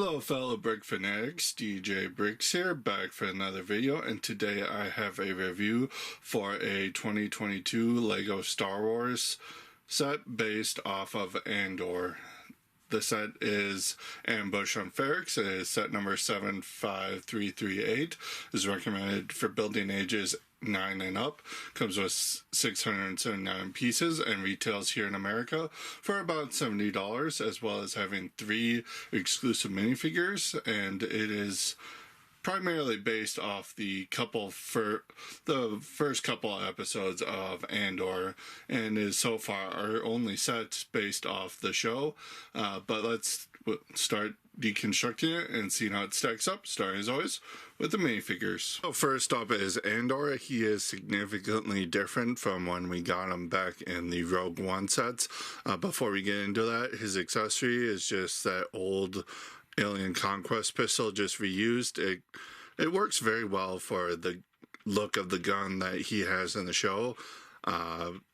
Hello fellow Brick Fanatics, DJ Bricks here, back for another video, and today I have a review for a 2022 LEGO Star Wars set based off of Andor. The set is Ambush on Ferrix. It is set number 75338. Is recommended for building ages 9 and up. Comes with 679 pieces and retails here in America for about $70, as well as having 3 exclusive minifigures, and it is primarily based off the first couple episodes of Andor, and is so far our only set based off the show. But let's start deconstructing it and seeing how it stacks up, starting as always with the minifigures. So first up is Andor. He is significantly different from when we got him back in the Rogue One sets. Before we get into that, his accessory is just that old Alien Conquest pistol, just reused. It works very well for the look of the gun that he has in the show,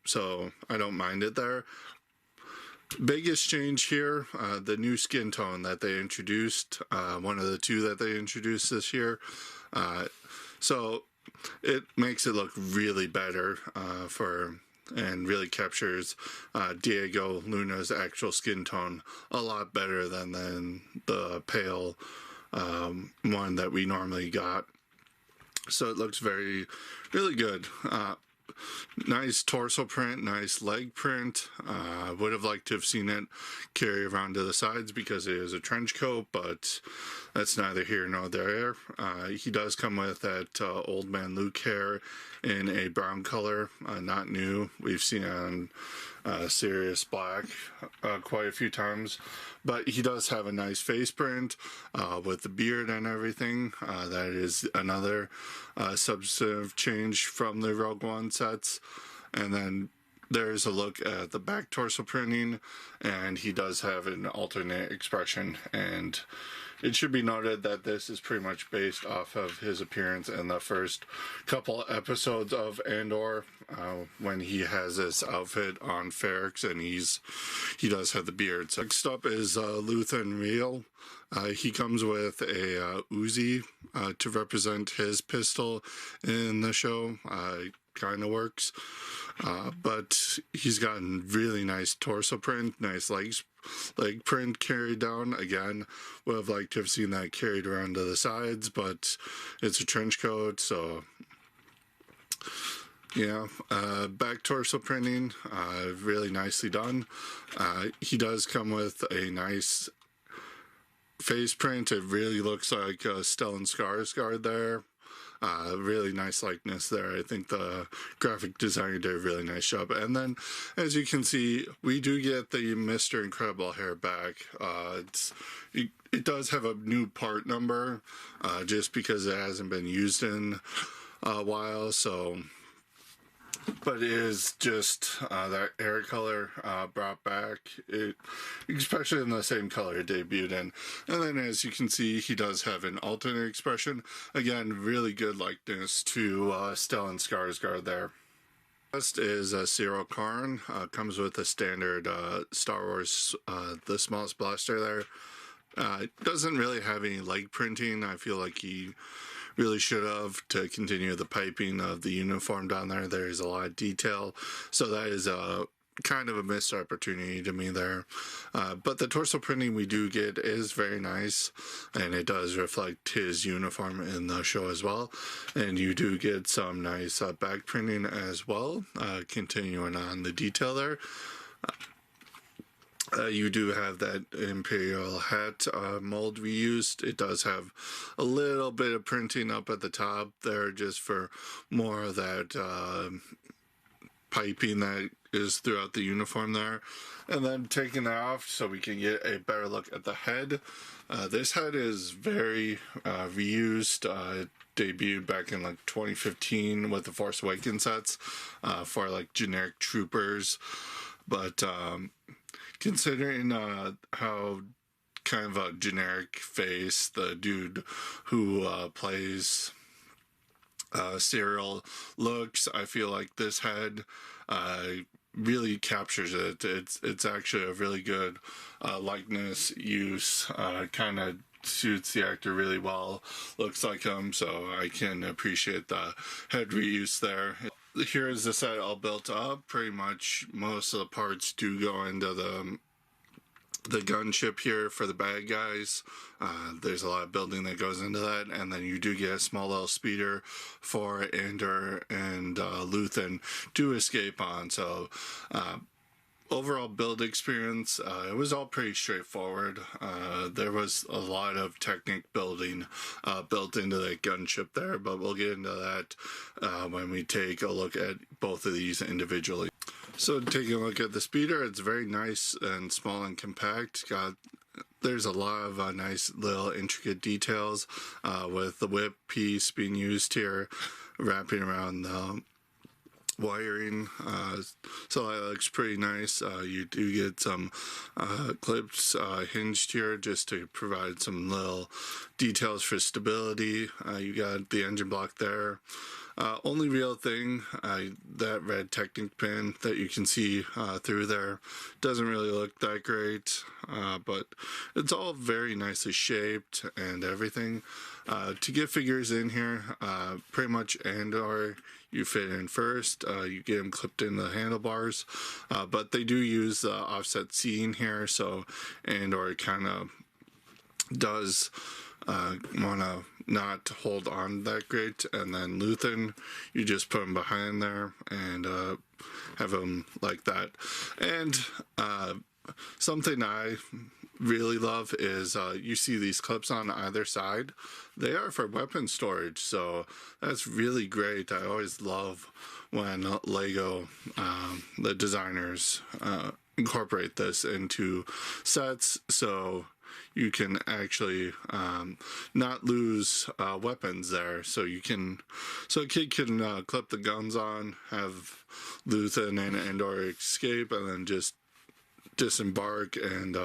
so I don't mind it there. Biggest change here, the new skin tone that they introduced, one of the 2 that they introduced this year. So it makes it look really better and really captures Diego Luna's actual skin tone a lot better than the pale one that we normally got. So it looks really good. Nice torso print, nice leg print. Would have liked to have seen it carry around to the sides because it is a trench coat, but that's neither here nor there. He does come with that old man Luke hair in a brown color, not new. We've seen it on Sirius Black quite a few times, but he does have a nice face print with the beard and everything. That is another substantive change from the Rogue One sets. And then there's a look at the back torso printing, and he does have an alternate expression, and it should be noted that this is pretty much based off of his appearance in the first couple episodes of Andor, when he has this outfit on Ferrix and he does have the beard. So next up is Luthen Real. He comes with a Uzi to represent his pistol in the show. Kind of works, but he's gotten really nice torso print, nice leg print carried down. Again, would have liked to have seen that carried around to the sides, but it's a trench coat, so yeah. Back torso printing, really nicely done. He does come with a nice face print. It really looks like Stellan Skarsgård there. Really nice likeness there. I think the graphic designer did a really nice job. And then, as you can see, we do get the Mr. Incredible hair back. It does have a new part number, just because it hasn't been used in a while, so... But it is just that hair color brought back, especially in the same color it debuted in. And then, as you can see, he does have an alternate expression. Again, really good likeness to Stellan Skarsgård there. Next is Cyril Karn. Comes with a standard Star Wars, the smallest blaster there. Doesn't really have any leg printing. I feel like he really should have, to continue the piping of the uniform down there. There's a lot of detail, so that is a kind of a missed opportunity to me there. But the torso printing we do get is very nice, and it does reflect his uniform in the show as well. And you do get some nice back printing as well, continuing on the detail there. You do have that Imperial hat mold reused. It does have a little bit of printing up at the top there, just for more of that piping that is throughout the uniform there. And then taking that off so we can get a better look at the head. This head is very reused. It debuted back in like 2015 with the Force Awakens sets for like generic troopers. But considering how kind of a generic face the dude who plays Cyril looks, I feel like this head really captures it. It's actually a really good likeness use, kind of suits the actor really well, looks like him, so I can appreciate the head reuse there. Here is the set all built up. Pretty much most of the parts do go into the gunship here for the bad guys. There's a lot of building that goes into that, and then you do get a small little speeder for Andor and Luthen to escape on. So overall build experience, it was all pretty straightforward. There was a lot of technique building built into that gunship there, but we'll get into that when we take a look at both of these individually. So taking a look at the speeder, it's very nice and small and compact. There's a lot of nice little intricate details with the whip piece being used here, wrapping around the wiring, so that looks pretty nice. You do get some clips hinged here just to provide some little details for stability. You got the engine block there. Only real thing, that red Technic pin that you can see through there doesn't really look that great, but it's all very nicely shaped and everything. To get figures in here, pretty much Andor you fit in first. You get them clipped in the handlebars, but they do use the offset seating here, so Andor kind of does want to not hold on that great. And then Luthen, you just put him behind there and have him like that. And something I really love is you see these clips on either side. They are for weapon storage, so that's really great. I always love when Lego, the designers, incorporate this into sets, so you can actually not lose weapons there. So a kid can clip the guns on, have Luthen and Andor escape, and then just disembark and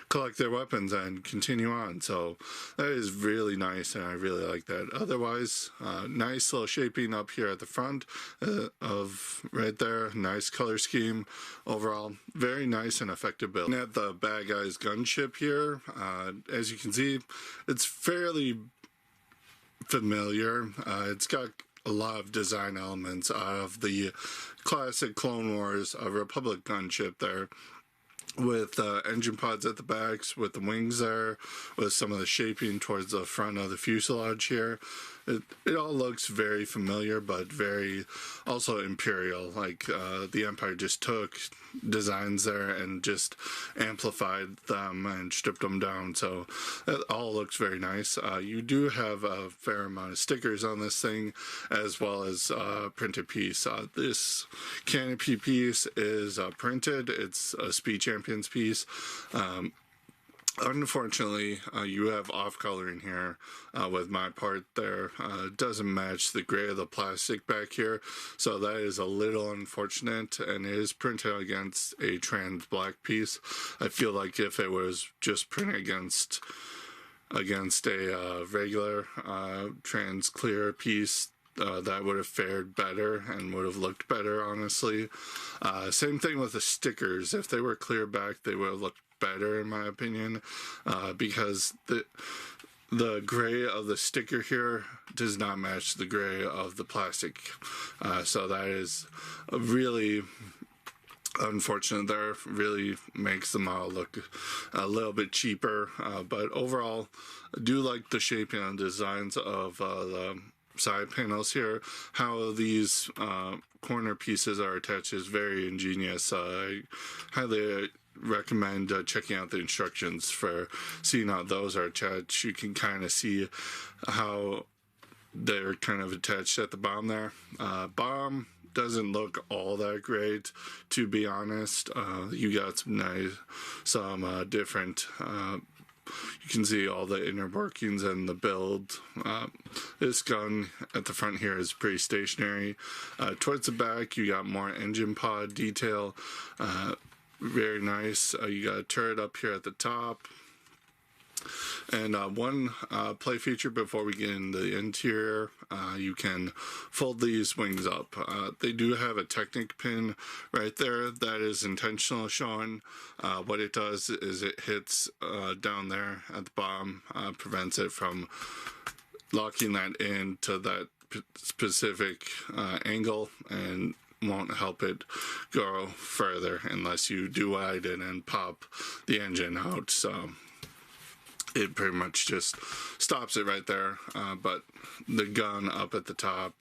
collect their weapons and continue on. So that is really nice, and I really like that. Otherwise, nice little shaping up here at the front of right there. Nice color scheme overall. Very nice and effective build. And at the bad guy's gunship here, as you can see, it's fairly familiar. It's got a lot of design elements of the classic Clone Wars Republic gunship there, with engine pods at the backs, with the wings there, with some of the shaping towards the front of the fuselage here. It all looks very familiar, but very also Imperial. Like the Empire just took designs there and just amplified them and stripped them down. So it all looks very nice. You do have a fair amount of stickers on this thing, as well as a printed piece. This canopy piece is printed. It's a Speed Champions piece. Unfortunately, you have off-coloring here with my part there. It doesn't match the gray of the plastic back here, so that is a little unfortunate, and it is printed against a trans black piece. I feel like if it was just printed against a regular trans clear piece, that would have fared better and would have looked better, honestly. Same thing with the stickers. If they were clear back, they would have looked better in my opinion, because the gray of the sticker here does not match the gray of the plastic, so that is really unfortunate there. Really makes the model look a little bit cheaper, but overall I do like the shaping and designs of the side panels here. How these corner pieces are attached is very ingenious. I highly recommend checking out the instructions for seeing how those are attached. You can kind of see how they're kind of attached at the bottom there. Bottom doesn't look all that great, to be honest. You got some different you can see all the inner workings and the build. This gun at the front here is pretty stationary. Towards the back, you got more engine pod detail. Very nice. You got a turret up here at the top. And one play feature before we get into the interior, you can fold these wings up. They do have a Technic pin right there that is intentional showing. What it does is it hits down there at the bottom, prevents it from locking that into that specific angle, and won't help it go further unless you do widen and pop the engine out. So it pretty much just stops it right there, but the gun up at the top,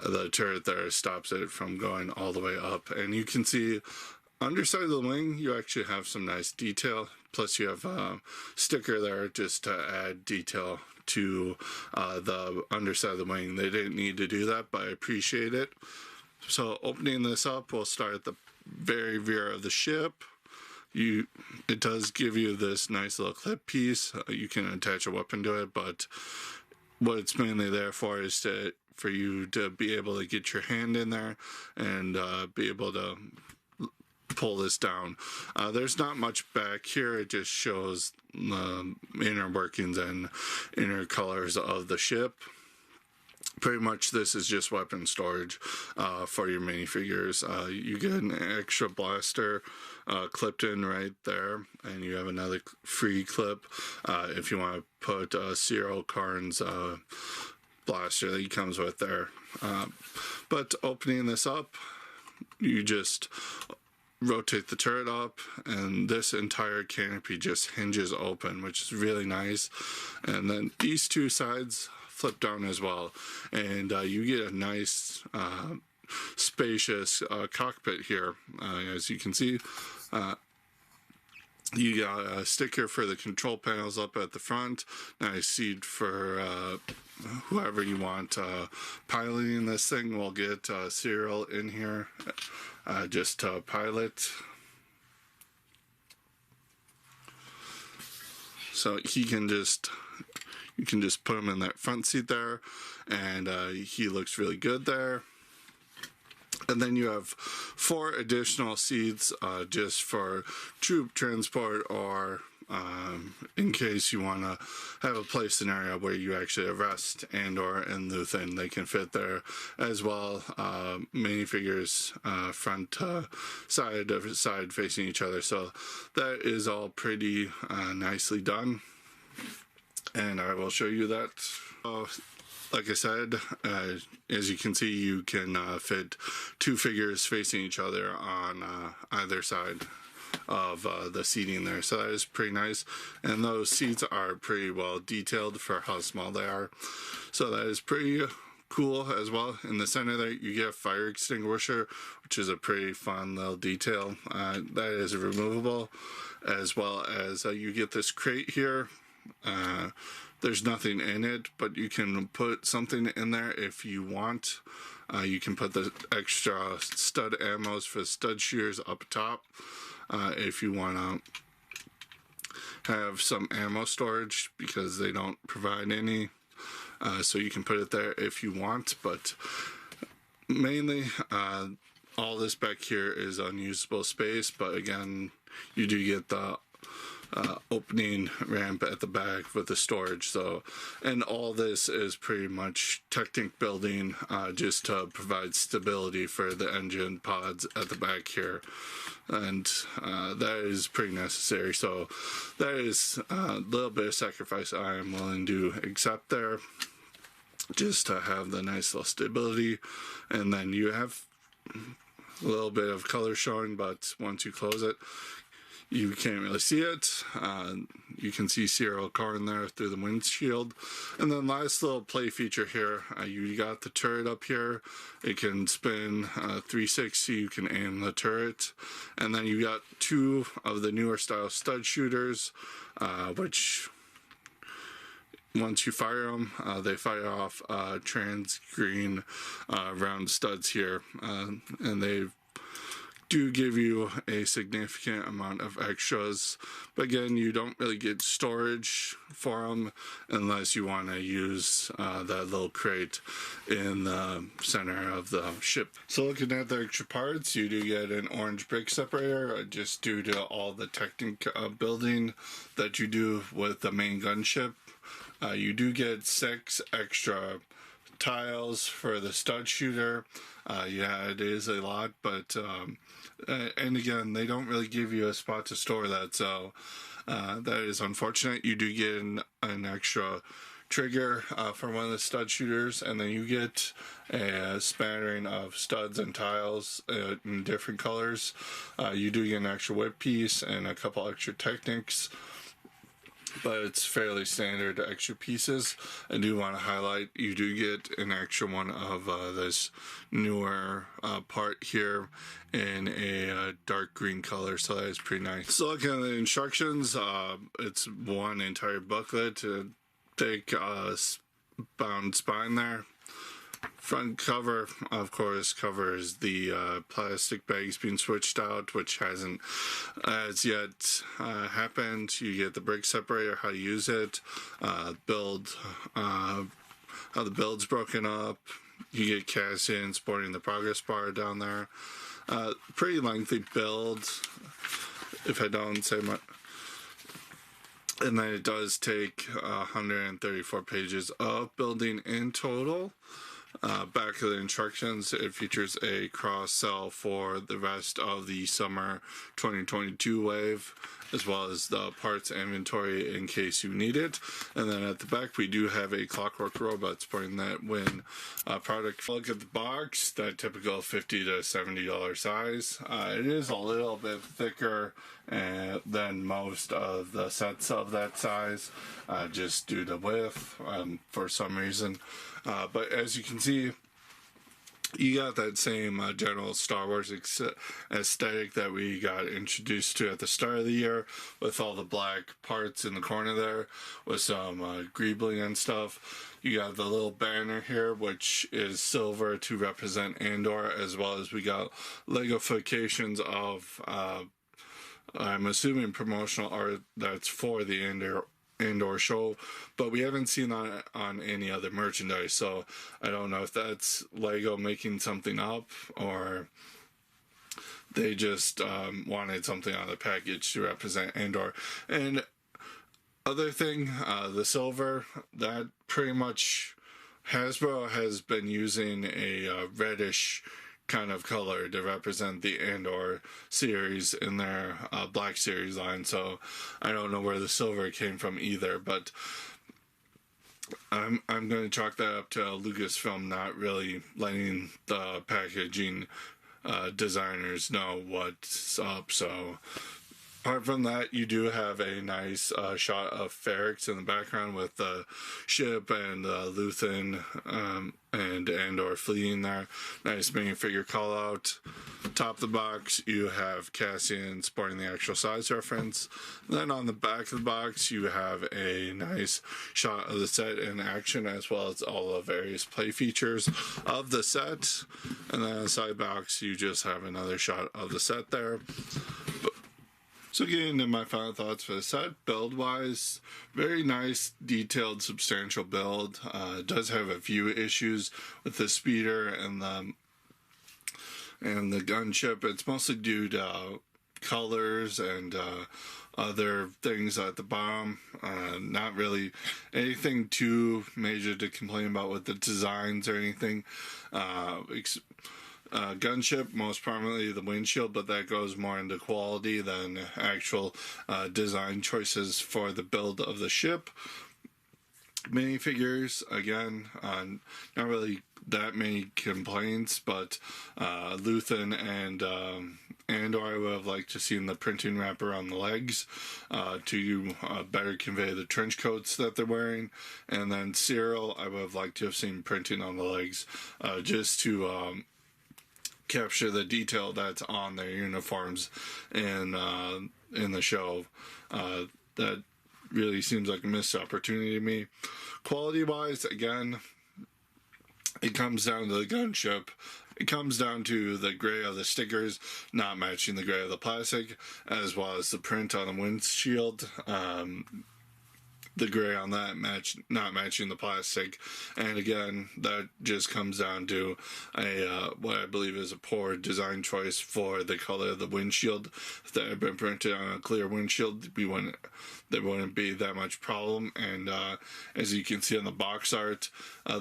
the turret there, stops it from going all the way up. And you can see underside of the wing, you actually have some nice detail, plus you have a sticker there just to add detail to the underside of the wing. They didn't need to do that, but I appreciate it. So opening this up, we'll start at the very rear of the ship. It does give you this nice little clip piece. You can attach a weapon to it, but what it's mainly there for is for you to be able to get your hand in there and be able to pull this down. There's not much back here. It just shows the inner workings and inner colors of the ship. Pretty much this is just weapon storage for your minifigures. You get an extra blaster clipped in right there, and you have another free clip if you want to put Cyril Karn's blaster that he comes with there. But opening this up, you just rotate the turret up, and this entire canopy just hinges open, which is really nice. And then these two sides flip down as well, and you get a nice spacious cockpit here. As you can see, you got a sticker for the control panels up at the front, nice seat for whoever you want piloting this thing. We'll get Cyril in here just to pilot. So you can just put him in that front seat there, and he looks really good there. And then you have 4 additional seats just for troop transport, or in case you want to have a play scenario where you actually arrest Andor and Luthen. They can fit there as well. Minifigures front side facing each other. So that is all pretty nicely done. And I will show you that. Like I said, as you can see, you can fit 2 figures facing each other on either side of the seating there. So that is pretty nice. And those seats are pretty well detailed for how small they are. So that is pretty cool as well. In the center there, you get a fire extinguisher, which is a pretty fun little detail. That is removable, as well as you get this crate here. There's nothing in it, but you can put something in there if you want. You can put the extra stud ammos for stud shooters up top if you want to have some ammo storage, because they don't provide any. So you can put it there if you want, but mainly all this back here is unusable space. But again, you do get the opening ramp at the back with the storage. So, and all this is pretty much Technic building just to provide stability for the engine pods at the back here, and that is pretty necessary. So that is a little bit of sacrifice I am willing to accept there, just to have the nice little stability. And then you have a little bit of color showing, but once you close it, you can't really see it. You can see Cyril Karn there through the windshield. And then last little play feature here, you got the turret up here. It can spin 360, you can aim the turret. And then you got 2 of the newer style stud shooters, which once you fire them, they fire off trans green round studs here. And they do give you a significant amount of extras, but again, you don't really get storage for them unless you want to use that little crate in the center of the ship. So looking at the extra parts, you do get an orange brick separator, just due to all the technic building that you do with the main gunship. You do get 6 extra tiles for the stud shooter. Yeah, it is a lot, but and again, they don't really give you a spot to store that, so that is unfortunate. You do get an extra trigger for one of the stud shooters, and then you get a smattering of studs and tiles in different colors. You do get an extra whip piece and a couple extra technics, but it's fairly standard extra pieces. I do want to highlight, you do get an extra one of this newer part here in a dark green color, so that is pretty nice. So looking at the instructions, it's one entire booklet to take bound spine there. Front cover, of course, covers the plastic bags being switched out, which hasn't as yet happened. You get the brick separator, how to use it, build, how the build's broken up. You get Cassian sporting the progress bar down there. Pretty lengthy build, if I don't say much. And then it does take 134 pages of building in total. Back of the instructions, it features a cross-sell for the rest of the summer 2022 wave, as well as the parts inventory in case you need it. And then at the back, we do have a clockwork robot supporting that when product. Look at the box, that typical $50 to $70 size. It is a little bit thicker than most of the sets of that size, just due to width for some reason. But as you can see, you got that same general Star Wars aesthetic that we got introduced to at the start of the year, with all the black parts in the corner there, with some greebling and stuff. You got the little banner here, which is silver to represent Andor, as well as we got Legofications of, I'm assuming promotional art that's for the Andor show, but we haven't seen that on any other merchandise, so I don't know if that's Lego making something up or they just wanted something on the package to represent Andor. And other thing, the silver, that pretty much Hasbro has been using a reddish kind of color to represent the Andor series in their Black Series line, so I don't know where the silver came from either, but I'm going to chalk that up to Lucasfilm not really letting the packaging designers know what's up. So apart from that, you do have a nice shot of Ferrix in the background with the ship and Luthen and Andor fleeing there. Nice minifigure call out. Top of the box, you have Cassian sporting the actual size reference. Then on the back of the box, you have a nice shot of the set in action, as well as all the various play features of the set. And then on the side box, you just have another shot of the set there. So getting into my final thoughts for the set, build-wise, very nice, detailed, substantial build. It does have a few issues with the speeder and the gunship. It's mostly due to colors and other things at the bottom. Not really anything too major to complain about with the designs or anything. Gunship, most prominently the windshield, but that goes more into quality than actual design choices for the build of the ship. Minifigures, again, not really that many complaints, but Luthen and Andor, I would have liked to see the printing wrap around the legs to better convey the trench coats that they're wearing. And then Cyril, I would have liked to have seen printing on the legs just to capture the detail that's on their uniforms in the show. That really seems like a missed opportunity to me. Quality wise, again, It comes down to the gunship. It comes down to the gray of the stickers not matching the gray of the plastic, as well as the print on the windshield. The gray on that not matching the plastic, and again, that just comes down to a what I believe is a poor design choice for the color of the windshield. If that had been printed on a clear windshield, there wouldn't be that much problem. And as you can see on the box art,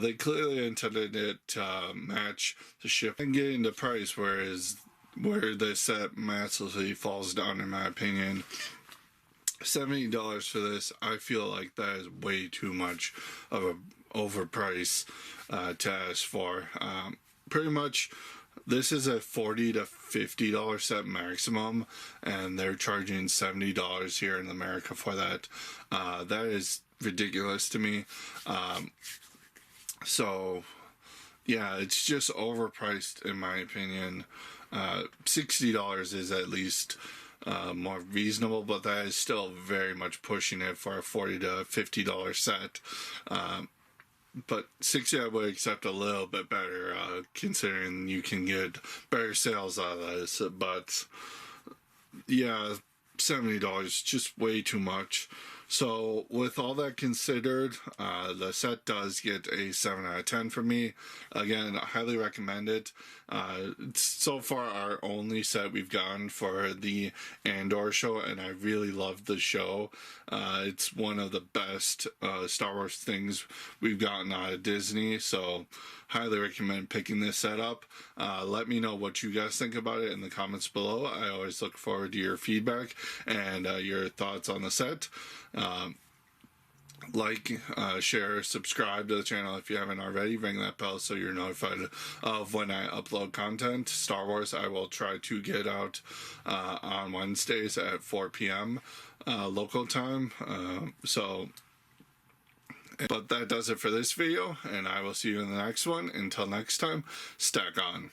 they clearly intended it to match the ship and get into price, whereas where this set massively falls down, in my opinion. $70 for this, I feel like that is way too much of a overprice to ask for. Pretty much, this is a $40 to $50 set maximum, and they're charging $70 here in America for that. That is ridiculous to me. So, yeah, it's just overpriced in my opinion. $60 is at least more reasonable, but that is still very much pushing it for a $40 to $50 set. But 60 I would accept a little bit better, considering you can get better sales out of this. But yeah, $70 just way too much. So with all that considered, the set does get a 7 out of 10 from me. Again, I highly recommend it. It's so far our only set we've gotten for the Andor show, and I really loved the show. It's one of the best Star Wars things we've gotten out of Disney, so highly recommend picking this set up. Let me know what you guys think about it in the comments below. I always look forward to your feedback and your thoughts on the set. Like, share, subscribe to the channel if you haven't already. Ring that bell so you're notified of when I upload content. Star Wars I will try to get out on Wednesdays at 4 p.m. Local time. But that does it for this video, and I will see you in the next one. Until next time, stack on.